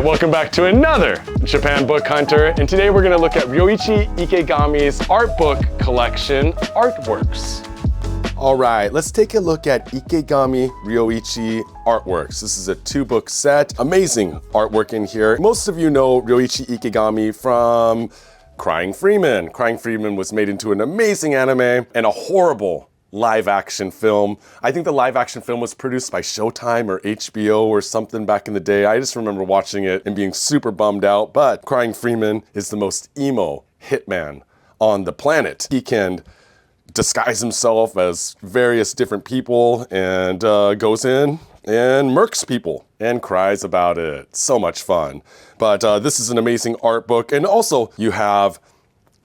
welcome back to another Japan Book Hunter, and today we're going to look at Ryoichi Ikegami's art book collection, Artworks. All right, let's take a look at Ikegami Ryoichi Artworks. This is a 2-book set. Amazing artwork in here. Most of you know Ryoichi Ikegami from Crying Freeman. Crying Freeman was made into an amazing anime and a horrible live-action film. I think the live-action film was produced by Showtime or HBO or something back in the day. I just remember watching it and being super bummed out, but Crying Freeman is the most emo hitman on the planet. He can disguise himself as various different people and goes in and murks people and cries about it. So much fun. But this is an amazing art book. And also you have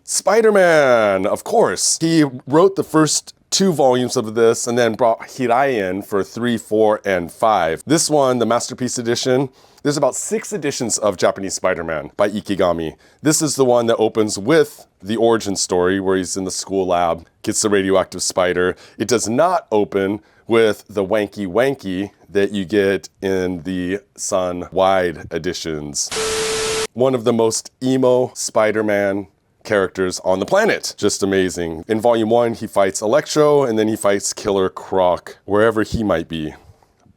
Spider-Man, of course. He wrote the first 2 volumes of this and then brought Hirai in for 3, 4, and 5. This one, the Masterpiece Edition, there's about 6 editions of Japanese Spider-Man by Ikegami. This is the one that opens with the origin story where he's in the school lab, gets the radioactive spider. It does not open with the wanky wanky that you get in the Sun Wide editions. One of the most emo Spider-Man characters on the planet. Just amazing. In volume 1, he fights Electro, and then he fights Killer Croc, wherever he might be.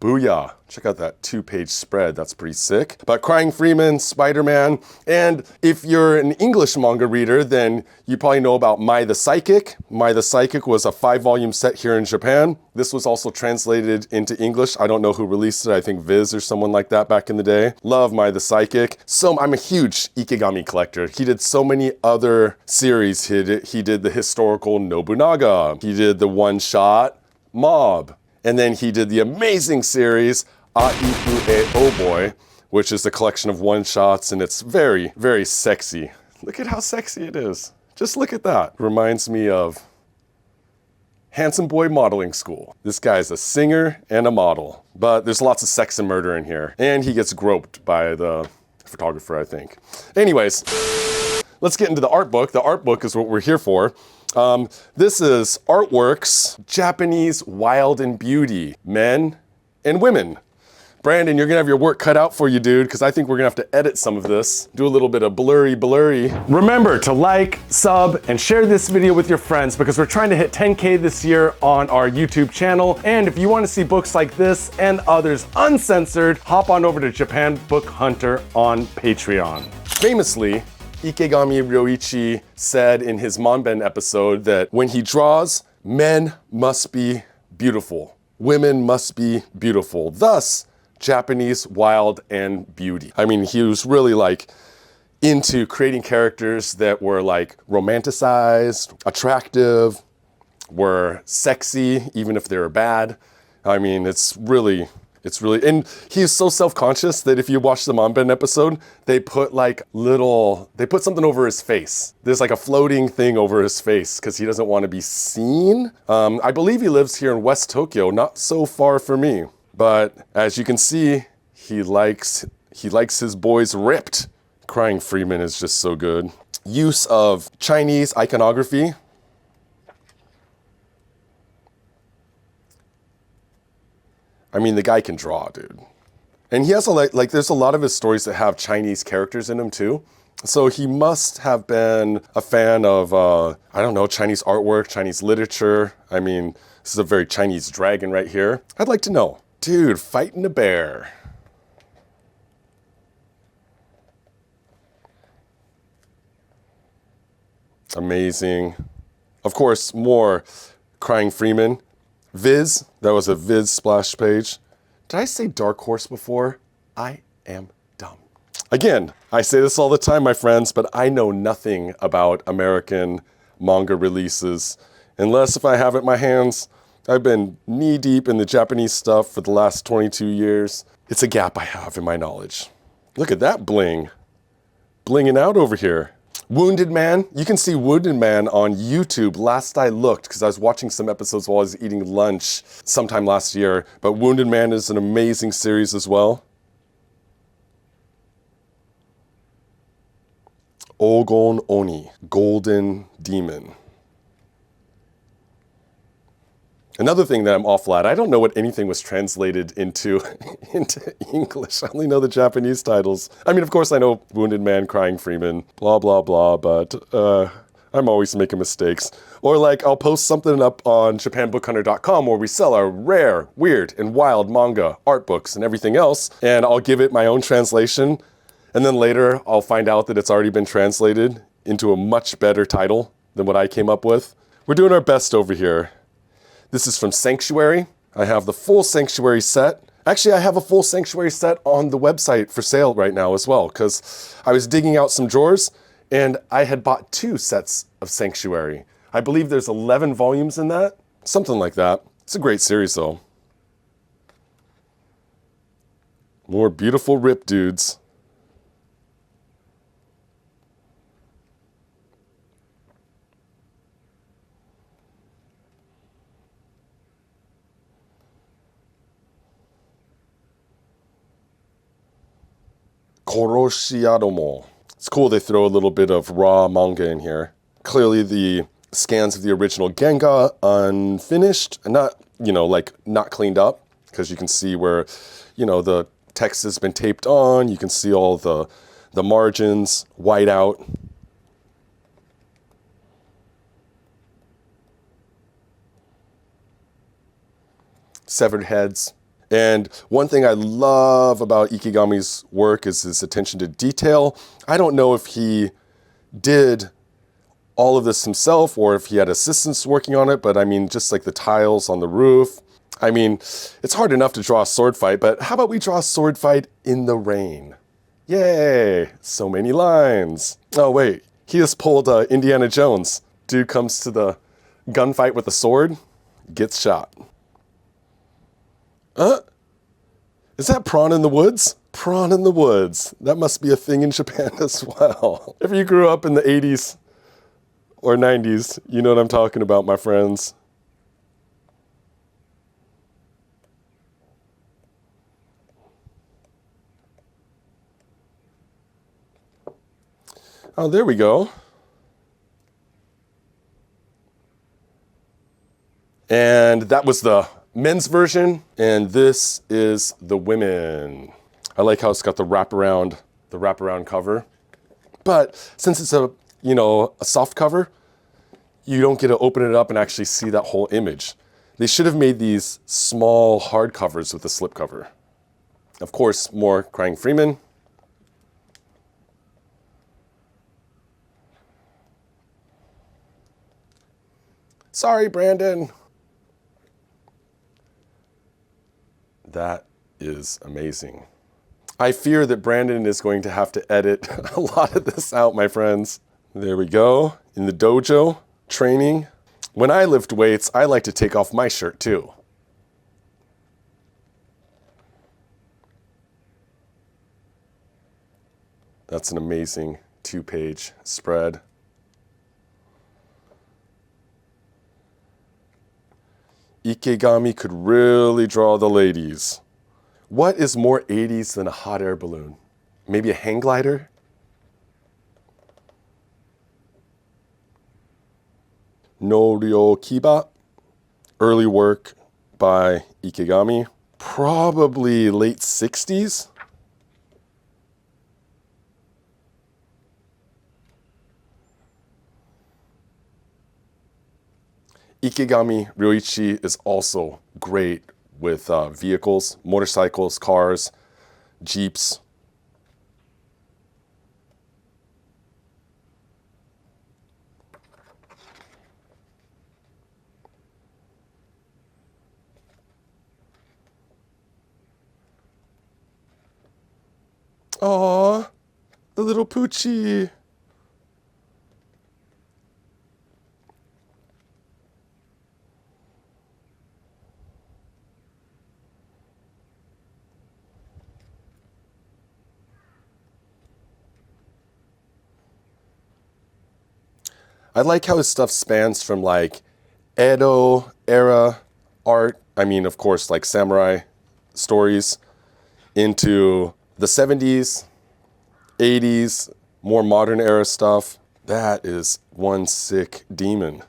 Booyah. Check out that 2-page spread. That's pretty sick. But Crying Freeman, Spider-Man, and if you're an English manga reader, then you probably know about Mai the Psychic. Mai the Psychic was a 5-volume set here in Japan. This was also translated into English. I don't know who released it. I think Viz or someone like that back in the day. Love Mai the Psychic. So I'm a huge Ikegami collector. He did so many other series. He did the historical Nobunaga. He did the one-shot Mob. And then he did the amazing series, Aiku e Oh Boy, which is a collection of one-shots, and it's very, very sexy. Look at how sexy it is. Just look at that. Reminds me of Handsome Boy Modeling School. This guy's a singer and a model, but there's lots of sex and murder in here. And he gets groped by the photographer, I think. Anyways, let's get into the art book. The art book is what we're here for. This is Artworks, Japanese Wild and Beauty, men and women. Brandon, you're gonna have your work cut out for you, dude, because I think we're gonna have to edit some of this. Do a little bit of blurry. Remember to like, sub, and share this video with your friends because we're trying to hit 10K this year on our YouTube channel. And if you want to see books like this and others uncensored, hop on over to Japan Book Hunter on Patreon. Famously, Ikegami Ryoichi said in his Monben episode that when he draws, men must be beautiful. Women must be beautiful. Thus, Japanese Wild and Beauty. I mean, he was really like into creating characters that were like romanticized, attractive, were sexy, even if they were bad. I mean, it's really, and he's so self-conscious that if you watch the Monben episode, they put something over his face. There's like a floating thing over his face because he doesn't want to be seen. I believe he lives here in West Tokyo, not so far from me. But as you can see, he likes his boys ripped. Crying Freeman is just so good. Use of Chinese iconography. I mean, the guy can draw, dude. And he has there's a lot of his stories that have Chinese characters in them too. So he must have been a fan of, I don't know, Chinese artwork, Chinese literature. I mean, this is a very Chinese dragon right here. I'd like to know. Dude, fighting a bear. Amazing. Of course, more Crying Freeman. Viz, that was a Viz splash page. Did I say Dark Horse before? I am dumb. Again, I say this all the time, my friends, but I know nothing about American manga releases. Unless if I have it in my hands, I've been knee deep in the Japanese stuff for the last 22 years. It's a gap I have in my knowledge. Look at that bling. Blinging out over here. Wounded Man, you can see Wounded Man on YouTube last I looked because I was watching some episodes while I was eating lunch sometime last year. But Wounded Man is an amazing series as well. Ogon Oni, Golden Demon. Another thing that I'm awful at, I don't know what anything was translated into, into English. I only know the Japanese titles. I mean, of course, I know Wounded Man, Crying Freeman, blah, blah, blah, but I'm always making mistakes. Or like, I'll post something up on JapanBookHunter.com where we sell our rare, weird, and wild manga, art books, and everything else, and I'll give it my own translation, and then later I'll find out that it's already been translated into a much better title than what I came up with. We're doing our best over here. This is from Sanctuary. I have the full Sanctuary set. Actually, I have a full Sanctuary set on the website for sale right now as well, because I was digging out some drawers and I had bought 2 sets of Sanctuary. I believe there's 11 volumes in that, something like that. It's a great series though. More beautiful rip dudes. Koroshiadomo. It's cool they throw a little bit of raw manga in here. Clearly the scans of the original Genga unfinished and not, like not cleaned up, because you can see where, the text has been taped on. You can see all the margins white out. Severed heads. And one thing I love about Ikegami's work is his attention to detail. I don't know if he did all of this himself or if he had assistants working on it, but I mean, just like the tiles on the roof. I mean, it's hard enough to draw a sword fight, but how about we draw a sword fight in the rain? Yay, so many lines. Oh wait, he just pulled Indiana Jones. Dude comes to the gunfight with a sword, gets shot. Is that prawn in the woods? Prawn in the woods. That must be a thing in Japan as well. If you grew up in the 80s or 90s, you know what I'm talking about, my friends. Oh, there we go. And that was the men's version, and this is the women. I like how it's got the wraparound cover. But since it's a soft cover, you don't get to open it up and actually see that whole image. They should have made these small hard covers with a slipcover. Of course, more Crying Freeman. Sorry, Brandon. That is amazing. I fear that Brandon is going to have to edit a lot of this out, my friends. There we go. In the dojo, training. When I lift weights, I like to take off my shirt too. That's an amazing 2-page spread. Ikegami could really draw the ladies. What is more 80s than a hot air balloon? Maybe a hang glider? No Ryo Kiba, early work by Ikegami. Probably late 60s. Ikegami Ryoichi is also great with vehicles, motorcycles, cars, jeeps. Aww, the little Poochie. I like how his stuff spans from like Edo era art, I mean, of course, like samurai stories, into the 70s, 80s, more modern era stuff. That is one sick demon.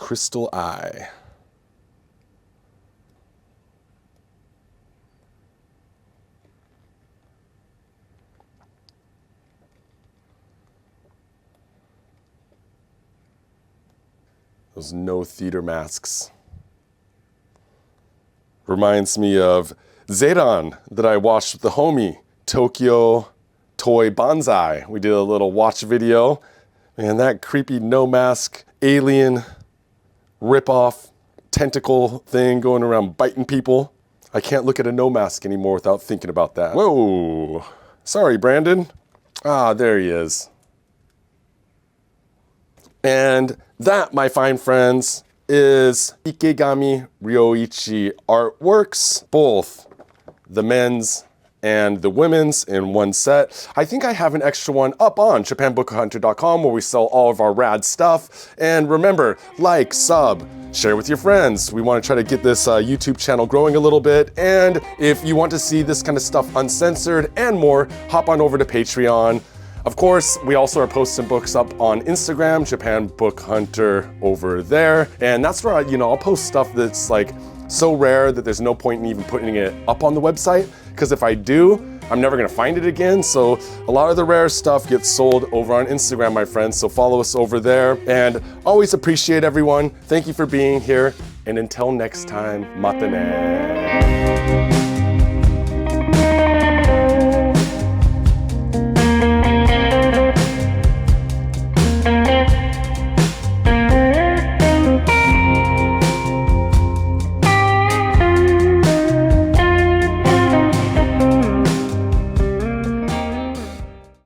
Crystal Eye. Those no theater masks. Reminds me of Zeiran that I watched with the homie, Tokyo Toy Banzai. We did a little watch video. Man, that creepy no mask alien rip-off tentacle thing going around biting people. I can't look at a no mask anymore without thinking about that. Whoa. Sorry, Brandon. Ah, there he is. And that, my fine friends, is Ikegami Ryoichi artworks, both the men's and the women's in one set. I think I have an extra one up on JapanBookHunter.com where we sell all of our rad stuff. And remember, like, sub, share with your friends. We want to try to get this YouTube channel growing a little bit. And if you want to see this kind of stuff uncensored and more, hop on over to Patreon. Of course, we also are posting books up on Instagram, Japan Book Hunter over there. And that's where I'll post stuff that's like so rare that there's no point in even putting it up on the website. Because if I do, I'm never gonna find it again. So a lot of the rare stuff gets sold over on Instagram, my friends. So follow us over there. And always appreciate everyone. Thank you for being here. And until next time, mata ne.